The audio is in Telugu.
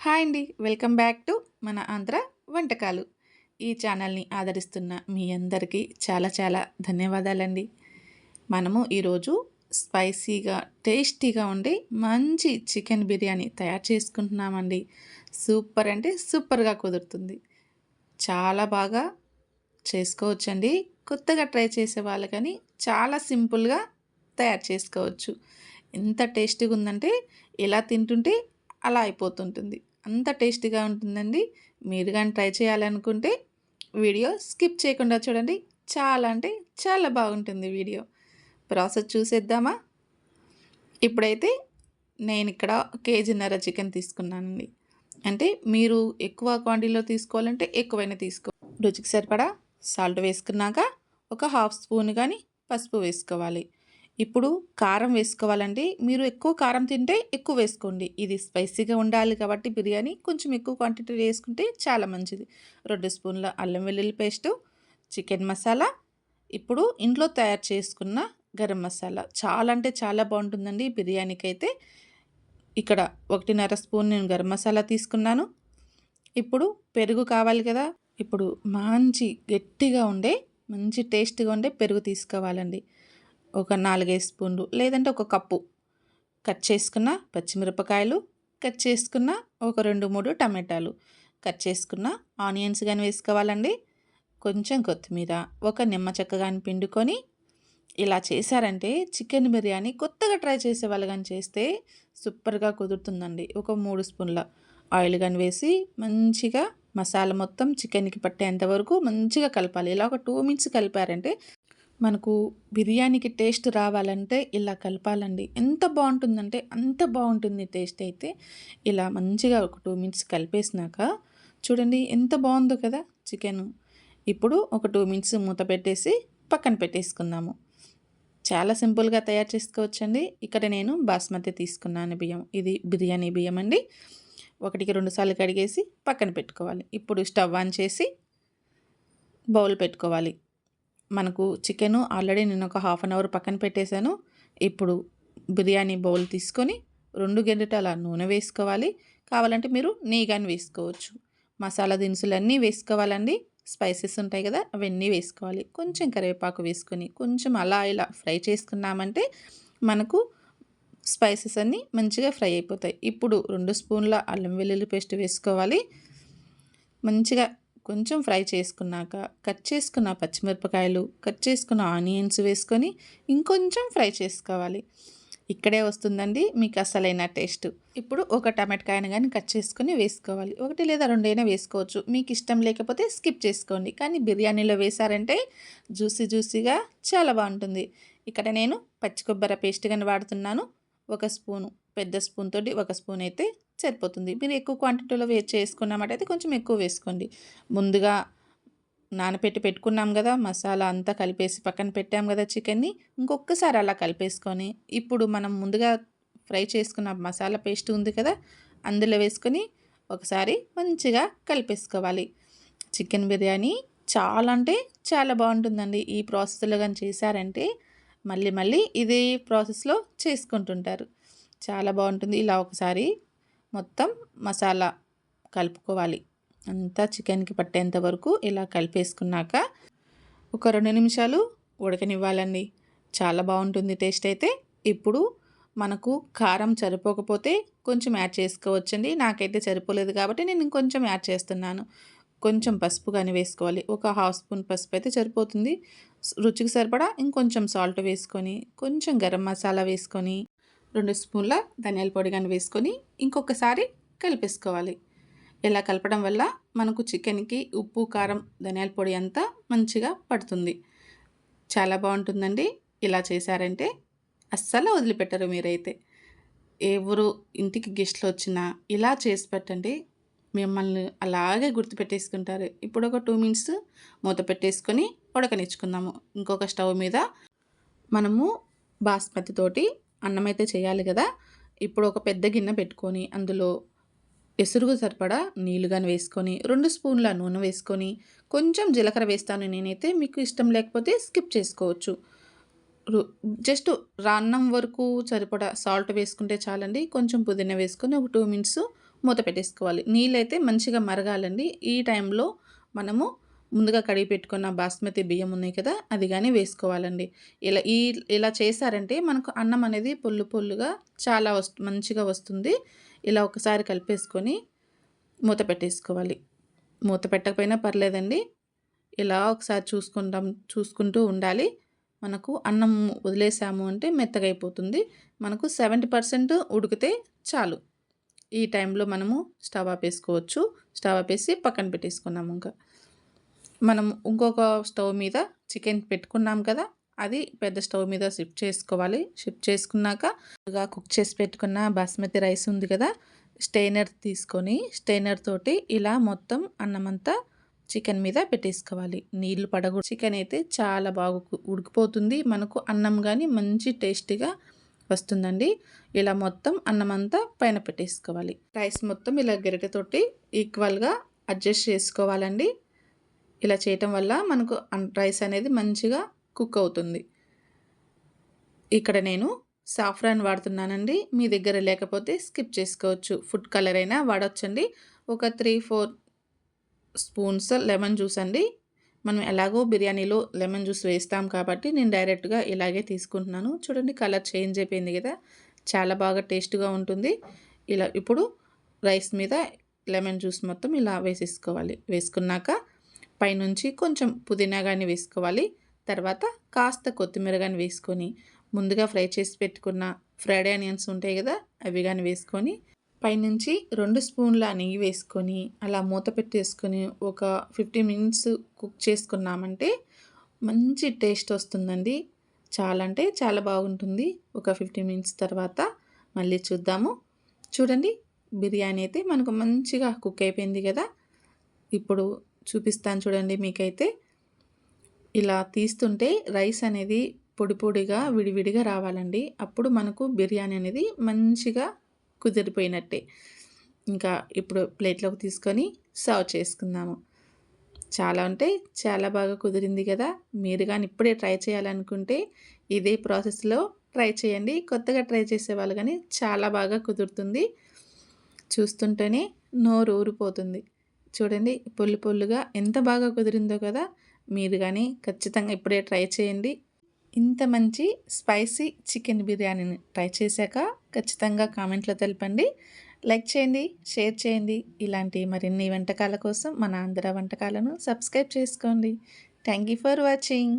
హాయ్ అండి. వెల్కమ్ బ్యాక్ టు మన ఆంధ్ర వంటకాలు. ఈ ఛానల్‌ని ఆదరిస్తున్న మీ అందరికీ చాలా చాలా ధన్యవాదాలండి. మనము ఈరోజు స్పైసీగా, టేస్టీగా ఉండే మంచి చికెన్ బిర్యానీ తయారు చేసుకుంటున్నామండి. సూపర్ అంటే సూపర్‌గా కుదురుతుంది. చాలా బాగా చేసుకోవచ్చండి. కొత్తగా ట్రై చేసే వాళ్ళకని చాలా సింపుల్‌గా తయారు చేసుకోవచ్చు. ఎంత టేస్టీగా ఉందంటే ఇలా తింటుంటే అలా అయిపోతుంటుంది. అంత టేస్టీగా ఉంటుందండి. మీరు గాని ట్రై చేయాలనుకుంటే వీడియో స్కిప్ చేయకుండా చూడండి. చాలా అంటే చాలా బాగుంటుంది వీడియో. ప్రాసెస్ చూసేద్దామా? ఇప్పుడైతే నేనిక్కడ కేజీన్నర చికెన్ తీసుకున్నానండి. అంటే మీరు ఎక్కువ క్వాంటిటీలో తీసుకోవాలంటే ఎక్కువైనా రుచికి సరిపడా సాల్ట్ వేసుకున్నాక ఒక హాఫ్ స్పూన్ కానీ పసుపు వేసుకోవాలి. ఇప్పుడు కారం వేసుకోవాలండి. మీరు ఎక్కువ కారం తింటే ఎక్కువ వేసుకోండి. ఇది స్పైసీగా ఉండాలి కాబట్టి బిర్యానీ కొంచెం ఎక్కువ క్వాంటిటీ వేసుకుంటే చాలా మంచిది. 2 స్పూన్ల అల్లం వెల్లుల్లి పేస్టు, చికెన్ మసాలా, ఇప్పుడు ఇంట్లో తయారు చేసుకున్న గరం మసాలా. చాలా అంటే చాలా బాగుంటుందండి బిర్యానీకైతే. ఇక్కడ 1.5 స్పూన్ నేను గరం మసాలా తీసుకున్నాను. ఇప్పుడు పెరుగు కావాలి కదా! ఇప్పుడు మంచి గట్టిగా ఉండే, మంచి టేస్ట్‌గా ఉండే పెరుగు తీసుకోవాలండి. ఒక 4, 5 స్పూన్లు లేదంటే ఒక కప్పు కట్ చేసుకున్న పచ్చిమిరపకాయలు, కట్ చేసుకున్న ఒక 2, 3 టమాటాలు, కట్ చేసుకున్న ఆనియన్స్ గాని వేసుకోవాలండి. కొంచెం కొత్తిమీర, ఒక నిమ్మ చెక్క గాని పిండుకొని ఇలా చేశారంటే చికెన్ బిర్యానీ కొత్తగా ట్రై చేసేవాళ్ళు గాని చేస్తే సూపర్‌గా కుదురుతుందండి. ఒక 3 స్పూన్ల ఆయిల్ గాని వేసి మంచిగా మసాలా మొత్తం చికెన్‌కి పట్టేంత వరకు మంచిగా కలపాలి. ఇలా ఒక 2 మినిట్స్ కలిపారంటే మనకు బిర్యానీకి టేస్ట్ రావాలంటే ఇలా కలపాలండి. ఎంత బాగుంటుందంటే అంత బాగుంటుంది టేస్ట్ అయితే. ఇలా మంచిగా ఒక 2 మినిట్స్ కలిపేసినాక చూడండి ఎంత బాగుందో కదా చికెను. ఇప్పుడు ఒక 2 మినిట్స్ మూత పెట్టేసి పక్కన పెట్టేసుకుందాము. చాలా సింపుల్‌గా తయారు చేసుకోవచ్చండి. ఇక్కడ నేను బాస్మతి తీసుకున్నాను బియ్యం. ఇది బిర్యానీ బియ్యం అండి. 1కి 2 సార్లు కడిగేసి పక్కన పెట్టుకోవాలి. ఇప్పుడు స్టవ్ ఆన్ చేసి బౌల్ పెట్టుకోవాలి. మనకు చికెను ఆల్రెడీ నేను ఒక హాఫ్ అన్ అవర్ పక్కన పెట్టేశాను. ఇప్పుడు బిర్యానీ బౌల్ తీసుకొని 2 గరిటెల నూనె వేసుకోవాలి. కావాలంటే మీరు నెయ్యి గాని వేసుకోవచ్చు. మసాలా దినుసులన్నీ వేసుకోవాలండి. స్పైసెస్ ఉంటాయి కదా! అవన్నీ వేసుకోవాలి. కొంచెం కరివేపాకు వేసుకొని కొంచెం అలా ఇలా ఫ్రై చేసుకున్నామంటే మనకు స్పైసెస్ అన్నీ మంచిగా ఫ్రై అయిపోతాయి. ఇప్పుడు 2 స్పూన్ల అల్లం వెల్లుల్లి పేస్ట్ వేసుకోవాలి. మంచిగా కొంచెం ఫ్రై చేసుకున్నాక కట్ చేసుకున్న పచ్చిమిరపకాయలు, కట్ చేసుకున్న ఆనియన్స్ వేసుకొని ఇంకొంచెం ఫ్రై చేసుకోవాలి. ఇక్కడే వస్తుందండి మీకు అసలైన టేస్ట్. ఇప్పుడు ఒక టమాటకాయను గాని కట్ చేసుకొని వేసుకోవాలి. 1 లేదా 2 అయినా వేసుకోవచ్చు. మీకు ఇష్టం లేకపోతే స్కిప్ చేసుకోండి. కానీ బిర్యానీలో వేశారంటే జ్యూసీగా చాలా బాగుంటుంది. ఇక్కడ నేను పచ్చి కొబ్బరి పేస్ట్ గాని వాడుతున్నాను. 1 స్పూను, పెద్ద స్పూన్ తోటి 1 స్పూన్ అయితే సరిపోతుంది. మీరు ఎక్కువ క్వాంటిటీలో చేసుకున్నామంటే కొంచెం ఎక్కువ వేసుకోండి. ముందుగా నానపెట్టి పెట్టుకున్నాం కదా! మసాలా అంతా కలిపేసి పక్కన పెట్టాం కదా చికెన్‌ని. ఇంకొకసారి అలా కలిపేసుకొని ఇప్పుడు మనం ముందుగా ఫ్రై చేసుకున్న మసాలా పేస్ట్ ఉంది కదా! అందులో వేసుకొని ఒకసారి మంచిగా కలిపేసుకోవాలి. చికెన్ బిర్యానీ చాలా అంటే చాలా బాగుంటుందండి. ఈ ప్రాసెస్‌లో గాని చేశారంటే మళ్ళీ మళ్ళీ ఇదే ప్రాసెస్‌లో చేసుకుంటుంటారు. చాలా బాగుంటుంది. ఇలా ఒకసారి మొత్తం మసాలా కలుపుకోవాలి. అంతా చికెన్‌కి పట్టేంత వరకు ఇలా కలిపేసుకున్నాక ఒక 2 నిమిషాలు ఉడకనివ్వాలండి. చాలా బాగుంటుంది టేస్ట్ అయితే. ఇప్పుడు మనకు కారం సరిపోకపోతే కొంచెం యాడ్ చేసుకోవచ్చండి. నాకైతే సరిపోలేదు కాబట్టి నేను ఇంకొంచెం యాడ్ చేస్తున్నాను. కొంచెం పసుపు గాని వేసుకోవాలి. ఒక హాఫ్ స్పూన్ పసుపు అయితే సరిపోతుంది. రుచికి సరిపడా ఇంకొంచెం సాల్ట్ వేసుకొని, కొంచెం గరం మసాలా వేసుకొని, 2 స్పూన్ల ధనియాల పొడి గాని వేసుకొని ఇంకొకసారి కలిపేసుకోవాలి. ఇలా కలపడం వల్ల మనకు చికెన్‌కి ఉప్పు, కారం, ధనియాల పొడి అంతా మంచిగా పడుతుంది. చాలా బాగుంటుందండి. ఇలా చేశారంటే అస్సలు వదిలిపెట్టరు మీరైతే. ఎవరు ఇంటికి గెస్ట్‌లు వచ్చినా ఇలా చేసి పెట్టండి. మిమ్మల్ని అలాగే గుర్తుపెట్టేసుకుంటారు. ఇప్పుడు ఒక 2 మినిట్స్ మూత పెట్టేసుకొని ఉడకనిచ్చుకుందాము. ఇంకొక స్టవ్ మీద మనము బాస్మతి తోటి అన్నమైతే చేయాలి కదా! ఇప్పుడు ఒక పెద్ద గిన్నె పెట్టుకొని అందులో ఎసురుకు సరిపడా నీళ్ళు గాని వేసుకొని 2 స్పూన్ల నూనె వేసుకొని కొంచెం జీలకర్ర వేస్తాను నేనైతే. మీకు ఇష్టం లేకపోతే స్కిప్ చేసుకోవచ్చు. రు జస్ట్ అన్నం వరకు సరిపడా సాల్ట్ వేసుకుంటే చాలండి. కొంచెం పుదీనా వేసుకొని ఒక 2 మినిట్స్ మూత పెట్టేసుకోవాలి. నీళ్ళైతే మంచిగా మరగాలండి. ఈ టైంలో మనము ముందుగా కడిగి పెట్టుకున్న బాస్మతి బియ్యం ఉన్నాయి కదా, అది గాని వేసుకోవాలండి. ఇలా చేశారంటే మనకు అన్నం అనేది పొల్లు పొల్లుగా చాలా మంచిగా వస్తుంది. ఇలా ఒకసారి కలిపేసుకొని మూత పెట్టేసుకోవాలి. మూత పెట్టకపోయినా పర్లేదండి. ఇలా ఒకసారి చూసుకుంటూ ఉండాలి. మనకు అన్నం వదిలేసాము అంటే మెత్తగైపోతుంది. మనకు 70% ఉడికితే చాలు. ఈ టైంలో మనము స్టవ్ ఆపేసుకోవచ్చు. స్టవ్ ఆపేసి పక్కన పెట్టేసుకున్నాము. మనం ఇంకొక స్టవ్ మీద చికెన్ పెట్టుకున్నాం కదా, అది పెద్ద స్టవ్ మీద షిఫ్ట్ చేసుకోవాలి. షిఫ్ట్ చేసుకున్నాక కుక్ చేసి పెట్టుకున్న బాస్మతి రైస్ ఉంది కదా, స్టెయినర్ తీసుకొని స్టెయినర్ తోటి ఇలా మొత్తం అన్నమంతా చికెన్ మీద పెట్టేసుకోవాలి. నీళ్లు పడకూడదు. చికెన్ అయితే చాలా బాగా ఉడికిపోతుంది. మనకు అన్నం కానీ మంచి టేస్టీగా వస్తుందండి. ఇలా మొత్తం అన్నం అంతా పైన పెట్టేసుకోవాలి. రైస్ మొత్తం ఇలా గరిటెతోటి ఈక్వల్గా అడ్జస్ట్ చేసుకోవాలండి. ఇలా చేయటం వల్ల మనకు రైస్ అనేది మంచిగా కుక్ అవుతుంది. ఇక్కడ నేను సాఫ్రాన్ వాడుతున్నానండి. మీ దగ్గర లేకపోతే స్కిప్ చేసుకోవచ్చు. ఫుడ్ కలర్ అయినా వాడొచ్చండి. ఒక 3-4 స్పూన్స్ లెమన్ జ్యూస్ అండి. మనం ఎలాగో బిర్యానీలో లెమన్ జ్యూస్ వేస్తాం కాబట్టి నేను డైరెక్ట్గా ఇలాగే తీసుకుంటున్నాను. చూడండి, కలర్ చేంజ్ అయిపోయింది కదా, చాలా బాగా టేస్ట్గా ఉంటుంది. ఇలా ఇప్పుడు రైస్ మీద లెమన్ జ్యూస్ మొత్తం ఇలా వేసేసుకోవాలి. వేసుకున్నాక పైనుంచి కొంచెం పుదీనా కానీ వేసుకోవాలి. తర్వాత కాస్త కొత్తిమీర కానీ వేసుకొని ముందుగా ఫ్రై చేసి పెట్టుకున్న ఫ్రైడ్ ఆనియన్స్ ఉంటాయి కదా, అవి కానీ వేసుకొని పైనుంచి 2 స్పూన్ల నెయ్యి వేసుకొని అలా మూత పెట్టేసుకొని ఒక 15 మినిట్స్ కుక్ చేసుకున్నామంటే మంచి టేస్ట్ వస్తుందండి. చాలా అంటే చాలా బాగుంటుంది. ఒక 15 మినిట్స్ తర్వాత మళ్ళీ చూద్దాము. చూడండి, బిర్యానీ అయితే మనకు మంచిగా కుక్ అయిపోయింది కదా. ఇప్పుడు చూపిస్తాను చూడండి. మీకైతే ఇలా తీస్తుంటే రైస్ అనేది పొడి పొడిగా విడివిడిగా రావాలండి. అప్పుడు మనకు బిర్యానీ అనేది మంచిగా కుదిరిపోయినట్టే. ఇంకా ఇప్పుడు ప్లేట్లోకి తీసుకొని సర్వ్ చేసుకుందాము. చాలా అంటే చాలా బాగా కుదిరింది కదా. మీరు కానీ ఇప్పుడే ట్రై చేయాలనుకుంటే ఇదే ప్రాసెస్లో ట్రై చేయండి. కొత్తగా ట్రై చేసేవాళ్ళు కానీ చాలా బాగా కుదురుతుంది. చూస్తుంటేనే నోరు ఊరిపోతుంది. చూడండి, పొల్లు పొల్లుగా ఎంత బాగా కుదిరిందో కదా. మీరు కానీ ఖచ్చితంగా ఇప్పుడే ట్రై చేయండి. ఇంత మంచి స్పైసీ చికెన్ బిర్యానీని ట్రై చేశాక ఖచ్చితంగా కామెంట్లో తెలపండి. లైక్ చేయండి, షేర్ చేయండి. ఇలాంటి మరిన్ని వంటకాల కోసం మన ఆంధ్ర వంటకాలను సబ్స్క్రైబ్ చేసుకోండి. Thank you for watching.